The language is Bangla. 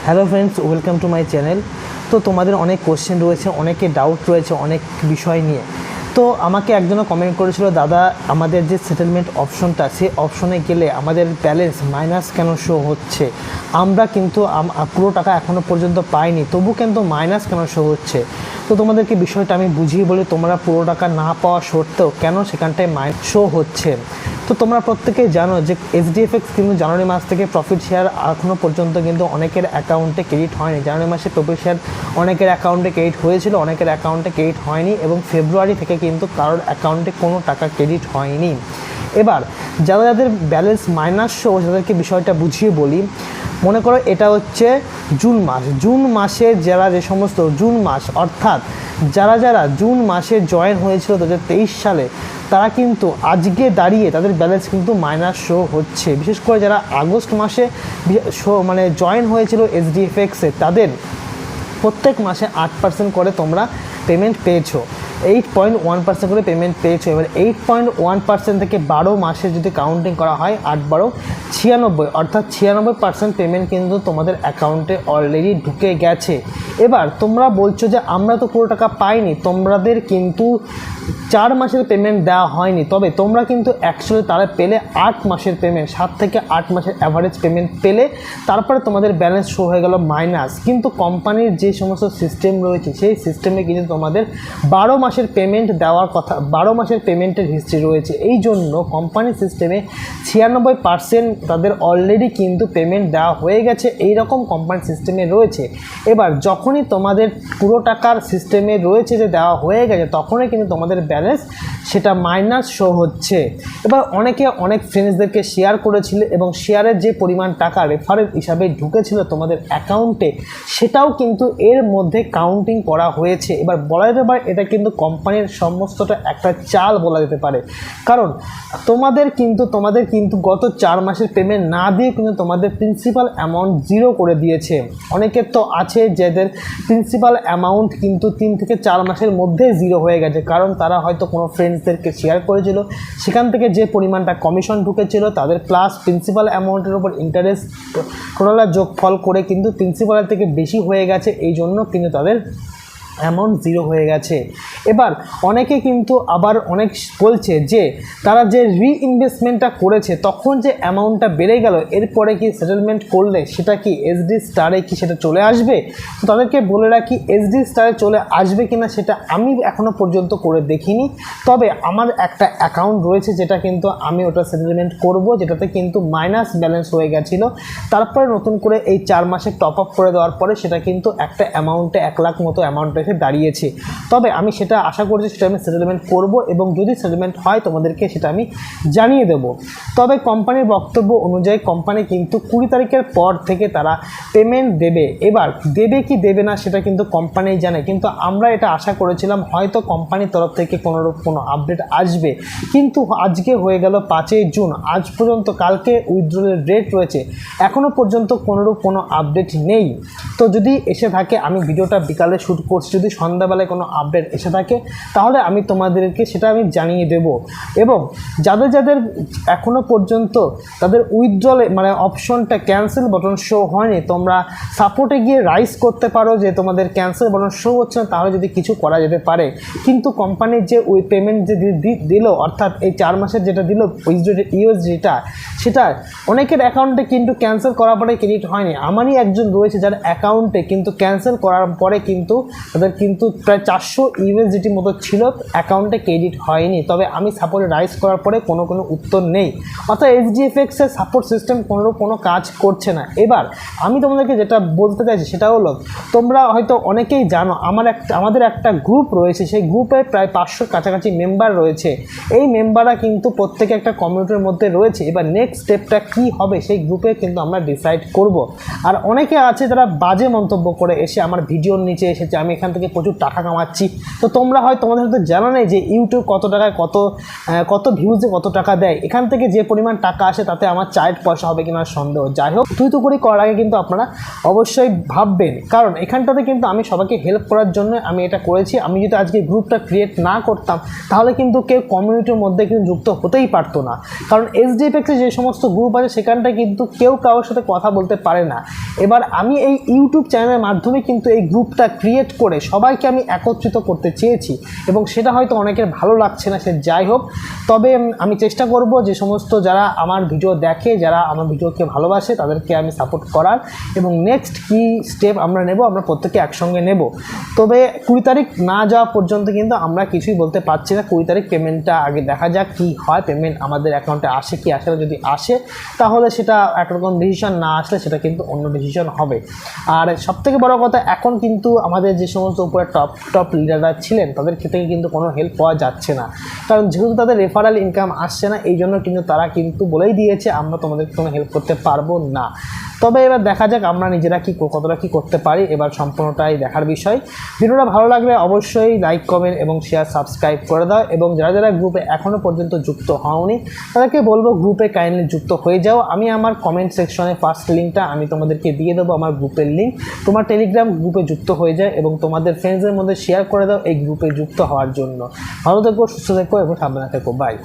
Hello friends, welcome to my channel. তো তোমাদের অনেক কোশ্চেন রয়েছে, অনেকে ডাউট রয়েছে অনেক বিষয় নিয়ে। তো আমাকে একজনও কমেন্ট করেছিল, দাদা আমাদের যে সেটেলমেন্ট অপশনটা, সেই অপশনে গেলে আমাদের ব্যালেন্স মাইনাস কেন শো হচ্ছে? আমরা কিন্তু পুরো টাকা এখনও পর্যন্ত পাইনি, তবু কিন্তু মাইনাস কেন শো হচ্ছে? তো তোমাদেরকে বিষয়টা আমি বুঝিয়ে বলি, তোমরা পুরো টাকা না পাওয়া সত্ত্বেও কেন সেখানটায় মাইনাস শো হচ্ছে। তো তোমরা প্রত্যেকেই জানো যে এইচডিএফএক্স কিন্তু জানুয়ারি মাস থেকে প্রফিট শেয়ার এখনও পর্যন্ত কিন্তু অনেকের অ্যাকাউন্টে ক্রেডিট হয়নি। জানুয়ারি মাসে প্রফিট শেয়ার অনেকের অ্যাকাউন্টে ক্রেডিট হয়েছিল, অনেকের অ্যাকাউন্টে ক্রেডিট হয়নি, এবং ফেব্রুয়ারি থেকে কিন্তু কারোর অ্যাকাউন্টে কোনো টাকা ক্রেডিট হয়নি। এবার যাদের ব্যালেন্স মাইনাস শো, তাদেরকে বিষয়টা বুঝিয়ে বলি। মনে করো এটা হচ্ছে জুন মাসে যারা যে সমস্ত জুন মাস অর্থাৎ যারা জুন মাসে জয়েন হয়েছিল 2023 সালে, তারা কিন্তু আজকে দাঁড়িয়ে তাদের ব্যালেন্স কিন্তু মাইনাস শো হচ্ছে। বিশেষ করে যারা আগস্ট মাসে জয়েন হয়েছিল এইচডিএফএক্সে, তাদের প্রত্যেক মাসে 8% করে তোমরা পেমেন্ট পেয়েছো, 8.1% করে পেমেন্ট পেয়েছো। এবার 8.1% থেকে 12 মাসে যদি কাউন্টিং করা হয়, 8 96, অর্থাৎ 96% পেমেন্ট কিন্তু তোমাদের অ্যাকাউন্টে অলরেডি ঢুকে গেছে। এবার তোমরা বলছো যে আমরা তো পুরো টাকা পাইনি, তোমাদের কিন্তু 4 মাসের পেমেন্ট দেওয়া হয়নি, তবে তোমরা কিন্তু অ্যাকচুয়ালি তারা পেলে 8 মাসের পেমেন্ট, 7 থেকে 8 মাসের অ্যাভারেজ পেমেন্ট পেলে তারপরে তোমাদের ব্যালেন্স শো হয়ে গেল মাইনাস। কিন্তু কোম্পানির যে সমস্ত সিস্টেম রয়েছে, সেই সিস্টেমে কিন্তু তোমাদের 12 মাসের পেমেন্ট দেওয়ার কথা, 12 মাসের পেমেন্টের হিস্ট্রি রয়েছে। এই জন্য কোম্পানির সিস্টেমে 96% তাদের অলরেডি কিন্তু পেমেন্ট দেওয়া হয়ে গেছে, এই রকম কোম্পানির সিস্টেমে রয়েছে। এবার যখনই তোমাদের পুরো টাকার সিস্টেমে রয়েছে যে দেওয়া হয়ে গেছে, তখনই কিন্তু তোমাদের ব্যালেন্স সেটা মাইনাস শো হচ্ছে। এবার অনেকে অনেক ফ্রেন্ডসদেরকে শেয়ার করেছিল, এবং শেয়ারের যে পরিমাণ টাকা রেফারেল হিসাবে ঢুকেছিল তোমাদের অ্যাকাউন্টে, সেটাও কিন্তু এর মধ্যে কাউন্টিং করা হয়েছে। এবার বলা যেতে পারে এটা কিন্তু কোম্পানির সমস্তটা একটা চাল বলা যেতে পারে, কারণ তোমাদের কিন্তু গত 4 মাসের পেমেন্ট না দিয়ে কিন্তু তোমাদের প্রিন্সিপাল অ্যামাউন্ট জিরো করে দিয়েছে। অনেকের তো আছে যাদের প্রিন্সিপাল অ্যামাউন্ট কিন্তু 3 থেকে 4 মাসের মধ্যে জিরো হয়ে গেছে, কারণ তারা হয়তো কোনো ফ্রেন্ডসদেরকে শেয়ার করেছিল, সেখান থেকে যে পরিমাণটা কমিশন ঢুকেছিল তাদের প্লাস প্রিন্সিপাল অ্যামাউন্টের উপর ইন্টারেস্ট টোটাল যোগফল করে কিন্তু প্রিন্সিপালের থেকে বেশি হয়ে গেছে, এই জন্য কিন্তু তাদের অ্যামাউন্ট জিরো হয়ে গেছে। এবার অনেকে কিন্তু আবার অনেক বলছে যে তারা যে রিইনভেস্টমেন্টটা করেছে তখন যে অ্যামাউন্টটা বেড়ে গেল, এরপরে কি সেটেলমেন্ট করলে সেটা কি এসডি স্টারে কি সেটা চলে আসবে? তো তাদেরকে বলে রাখি, এসডি স্টারে চলে আসবে কিনা সেটা আমি এখনও পর্যন্ত করে দেখিনি, তবে আমার একটা অ্যাকাউন্ট রয়েছে যেটা কিন্তু আমি ওটা সেটেলমেন্ট করব, যেটাতে কিন্তু মাইনাস ব্যালেন্স হয়ে গেছিলো। তারপরে নতুন করে এই 4 মাসে টপ আপ করে দেওয়ার পরে সেটা কিন্তু একটা অ্যামাউন্টে 1 লাখ মতো অ্যামাউন্টে দাঁড়িয়েছে। তবে আমি সেটা আশা করছি সেটা আমি সেটেলমেন্ট করব, এবং যদি সেটেলমেন্ট হয় তোমাদেরকে সেটা আমি জানিয়ে দেব। তবে কোম্পানির বক্তব্য অনুযায়ী কোম্পানি কিন্তু 20 তারিখের পর থেকে তারা পেমেন্ট দেবে। এবার দেবে কি দেবে না সেটা কিন্তু কোম্পানি জানে, কিন্তু আমরা এটা আশা করেছিলাম হয়তো কোম্পানির তরফ থেকে কোনো আপডেট আসবে, কিন্তু আজকে হয়ে গেল 5 জুন, আজ পর্যন্ত কালকে উইথড্রলের রেট রয়েছে, এখনও পর্যন্ত কোনো আপডেট নেই। তো যদি এসে থাকে, আমি ভিডিওটা বিকালে শ্যুট করছি, যদি সন্ধ্যাবেলায় কোনো আপডেট এসে থাকে তাহলে আমি তোমাদেরকে সেটা আমি জানিয়ে দেব। এবং যাদের এখনও পর্যন্ত তাদের উইথড্রলে অপশনটা ক্যান্সেল বাটন শো হয়নি, তোমরা সাপোর্টে গিয়ে রাইজ করতে পারো যে তোমাদের ক্যান্সেল বাটন শো হচ্ছে না, তাহলে যদি কিছু করা যেতে পারে। কিন্তু কোম্পানির যে ওই পেমেন্ট যে দিল, অর্থাৎ এই 4 মাসের যেটা দিল ইউএসডিটা, সেটা অনেকের অ্যাকাউন্টে কিন্তু ক্যান্সেল করার পরে ক্রেডিট হয়নি। আমারই একজন রয়েছে যার অ্যাকাউন্টে কিন্তু ক্যান্সেল করার পরে কিন্তু তাদের কিন্তু প্রায় 400 ইউএসডিটি মতো ছিল, অ্যাকাউন্টে ক্রেডিট হয়নি। তবে আমি সাপোর্টে রাইজ করার পরে কোনো উত্তর নেই, অর্থাৎ এইচডিএফএক্সের সাপোর্ট সিস্টেম কোনো কাজ করছে না। এবার আমি তোমাদেরকে যেটা বলতে চাইছি সেটা হলো, তোমরা হয়তো অনেকেই জানো আমাদের একটা গ্রুপ রয়েছে, সেই গ্রুপে প্রায় 500 কাছাকাছি মেম্বার রয়েছে। এই মেম্বাররা কিন্তু প্রত্যেকে একটা কমিউনিটির মধ্যে রয়েছে। এবার নেক্সট স্টেপটা কী হবে সেই গ্রুপে কিন্তু আমরা ডিসাইড করব। আর অনেকে আছে যারা বাজে মন্তব্য করে এসে আমার ভিডিওর নিচে এসেছে আমি এখান থেকে প্রচুর টাকা কামাচ্ছি, তো তোমরা তোমাদের হয়তো জানা নেই যে ইউটিউব কত টাকায় কত ভিউজে কত টাকা দেয়। এখান থেকে যে পরিমাণ টাকা আসে তাতে আমার চায়ের পয়সা হবে কিনা সন্দেহ। যাই হোক, তুই তো করি করার আগে কিন্তু আপনারা অবশ্যই ভাববেন, কারণ এখানটাতে কিন্তু আমি সবাইকে হেল্প করার জন্য আমি এটা করেছি। আমি যদি আজকে গ্রুপটা ক্রিয়েট না করতাম তাহলে কিন্তু কেউ কমিউনিটির মধ্যে কিন্তু যুক্ত হতেই পারতো না, কারণ SDFX যে সমস্ত গ্রুপ আছে সেখানটা কিন্তু কেউ কারোর সাথে কথা বলতে পারে না। এবার আমি এই ইউটিউব চ্যানেলের মাধ্যমে কিন্তু এই গ্রুপটা ক্রিয়েট করে সবাইকে আমি একত্রিত করতে চেয়েছি, এবং সেটা হয়তো অনেকের ভালো লাগছে না, সে যাই হোক। তবে আমি চেষ্টা করব যে সমস্ত যারা আমার ভিডিও দেখে, যারা আমার ভিডিওকে ভালোবাসে তাদেরকে আমি সাপোর্ট করার, এবং নেক্সট কী স্টেপ আমরা নেব আমরা প্রত্যেকে একসঙ্গে নেব। তবে 20 তারিখ না যাওয়া পর্যন্ত কিন্তু আমরা কিছুই বলতে পারছি না। 20 তারিখ পেমেন্টটা আগে দেখা যাক কী হয়, পেমেন্ট আমাদের অ্যাকাউন্টে আসে কি আসে না। যদি আসে তাহলে সেটা একরকম ডিসিশন, না আসলে সেটা কিন্তু অন্য ডিসিশন হবে। আর সবথেকে বড় কথা, এখন কিন্তু আমাদের যে সমস্ত উপরে টপ লিডাররা ছিলেন তাদের ক্ষেত্রে কিন্তু কোনো হেল্প পাওয়া যাচ্ছে না, কারণ যেহেতু তাদের রেফারাল ইনকাম আসছে না, এই জন্য কিন্তু তারা কিন্তু বলেই দিয়েছে আমরা তোমাদের কোনো হেল্প করতে পারবো না। তবে এবার দেখা যাক আমরা নিজেরা কতটা কী করতে পারি, এবার সম্পূর্ণটাই দেখার বিষয়। ভিডিওটা ভালো লাগলে অবশ্যই লাইক, কমেন্ট এবং শেয়ার, সাবস্ক্রাইব করে দাও, এবং যারা যারা গ্রুপে এখনও পর্যন্ত যুক্ত হওনি তাদেরকে বলবো গ্রুপে কাইন্ডলি যুক্ত হয়ে যাও। আমি আমার কমেন্ট সেকশনে ফার্স্ট লিঙ্কটা আমি তোমাদেরকে দিয়ে দেবো, আমার গ্রুপের লিঙ্ক। তোমার টেলিগ্রাম গ্রুপে যুক্ত হয়ে যায় এবং তোমাদের ফ্রেন্ডসদের মধ্যে শেয়ার করে দাও এই গ্রুপে যুক্ত হওয়ার জন্য। ভালো থেকো, সুস্থ থেকো এবং সাবধানে থেকো। বাই।